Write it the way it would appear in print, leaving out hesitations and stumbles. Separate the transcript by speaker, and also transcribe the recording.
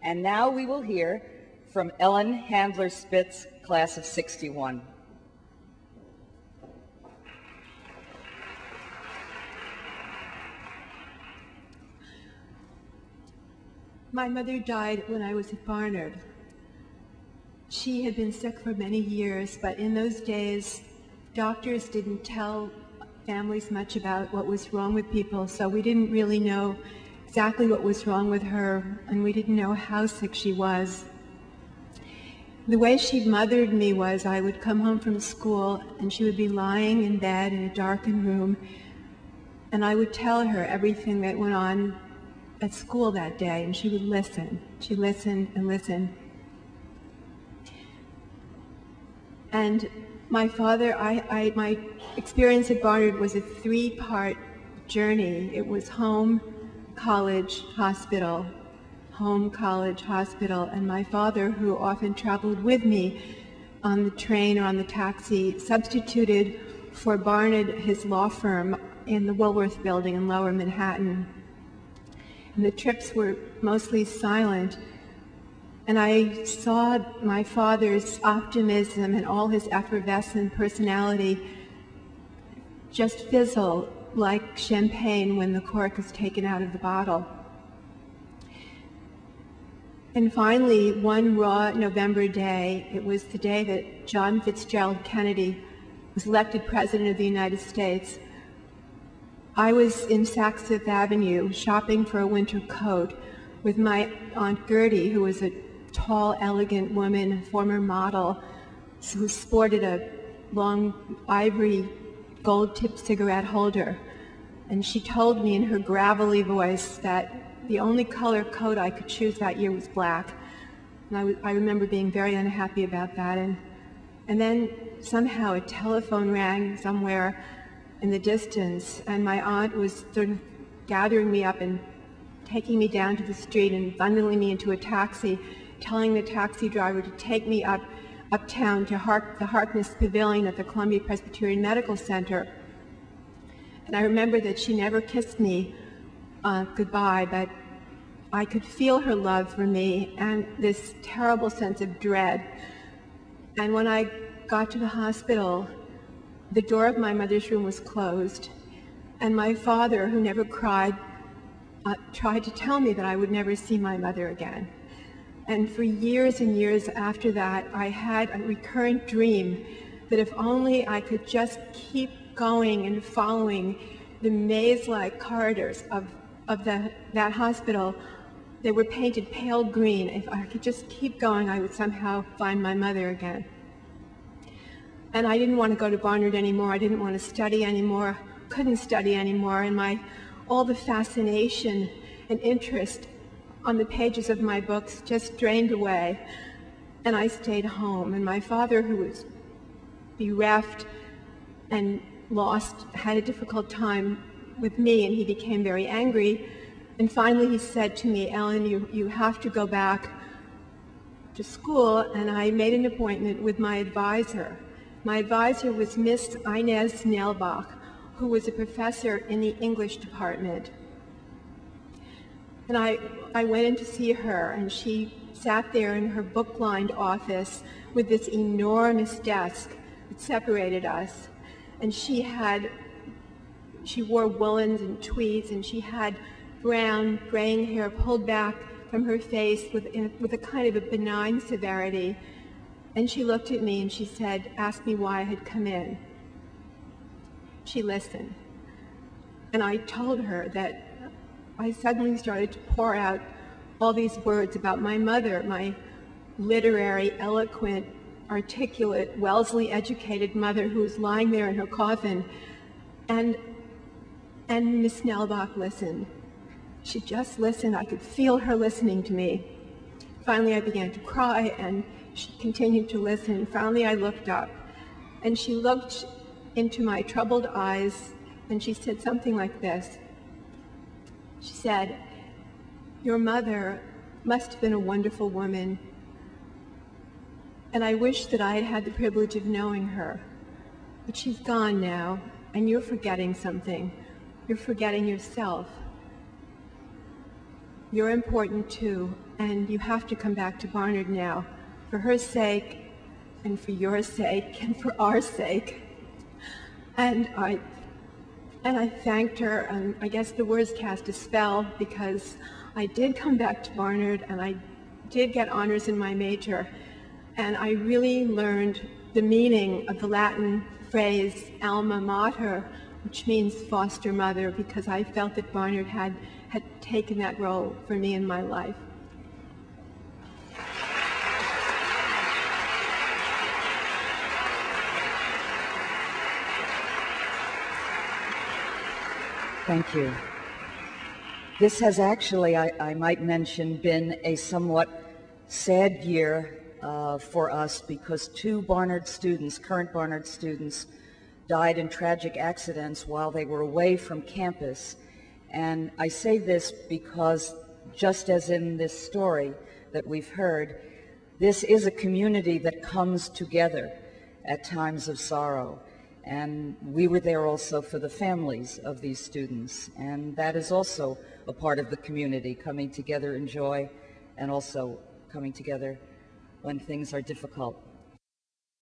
Speaker 1: And now we will hear from Ellen Handler Spitz, class of '61.
Speaker 2: My mother died when I was at Barnard. She had been sick for many years, but in those days, doctors didn't tell families much about what was wrong with people, so we didn't really know exactly what was wrong with her, and we didn't know how sick she was. The way she mothered me was I would come home from school, and she would be lying in bed in a darkened room, and I would tell her everything that went on at school that day, and she would listen. She'd listen and listen. And my father, my experience at Barnard was a three-part journey. It was home, college, hospital, home, college, hospital, and my father, who often traveled with me on the train or on the taxi, substituted for Barnard, his law firm, in the Woolworth building in Lower Manhattan. And the trips were mostly silent. And I saw my father's optimism and all his effervescent personality just fizzle like champagne when the cork is taken out of the bottle. And finally, one raw November day, it was the day that John Fitzgerald Kennedy was elected President of the United States, I was in Saks Fifth Avenue shopping for a winter coat with my Aunt Gertie, who was a tall, elegant woman, a former model, who sported a long ivory gold-tipped cigarette holder. And she told me in her gravelly voice that the only color coat I could choose that year was black. And I remember being very unhappy about that. And then somehow a telephone rang somewhere in the distance, and my aunt was sort of gathering me up and taking me down to the street and bundling me into a taxi, telling the taxi driver to take me uptown to the Harkness Pavilion at the Columbia Presbyterian Medical Center. And I remember that she never kissed me goodbye, but I could feel her love for me and this terrible sense of dread. And when I got to the hospital, the door of my mother's room was closed, and my father, who never cried, tried to tell me that I would never see my mother again. And for years and years after that, I had a recurrent dream that if only I could just keep going and following the maze-like corridors of that hospital that were painted pale green. If I could just keep going, I would somehow find my mother again. And I didn't want to go to Barnard anymore. I didn't want to study anymore, couldn't study anymore, and all the fascination and interest on the pages of my books just drained away, and I stayed home. And my father, who was bereft and lost, had a difficult time with me, and he became very angry. And finally he said to me, "Ellen, you have to go back to school." And I made an appointment with my advisor. My advisor was Miss Inez Nailbach, who was a professor in the English department. And I went in to see her, and she sat there in her book-lined office with this enormous desk that separated us. And she wore woolens and tweeds, and she had brown, graying hair pulled back from her face with a kind of a benign severity. And she looked at me and she said, asked me why I had come in. She listened. And I told her that I suddenly started to pour out all these words about my mother, my literary, eloquent, articulate, Wellesley-educated mother who was lying there in her coffin. And Miss Nailbach listened. She just listened. I could feel her listening to me. Finally, I began to cry, and she continued to listen. And finally, I looked up, and she looked into my troubled eyes, and she said something like this. She said, "Your mother must have been a wonderful woman, and I wish that I had had the privilege of knowing her. But she's gone now, and you're forgetting something. You're forgetting yourself." You're important too, and you have to come back to Barnard now, for her sake, and for your sake, and for our sake. And I thanked her, and I guess the words cast a spell, because I did come back to Barnard, and I did get honors in my major, and I really learned the meaning of the Latin phrase Alma Mater, which means foster mother, because I felt that Barnard had taken that role for me in my life.
Speaker 1: Thank you. This has actually, I might mention, been a somewhat sad year for us, because two Barnard students, current Barnard students, died in tragic accidents while they were away from campus. And I say this because, just as in this story that we've heard, this is a community that comes together at times of sorrow. And we were there also for the families of these students. And that is also a part of the community, coming together in joy and also coming together when things are difficult.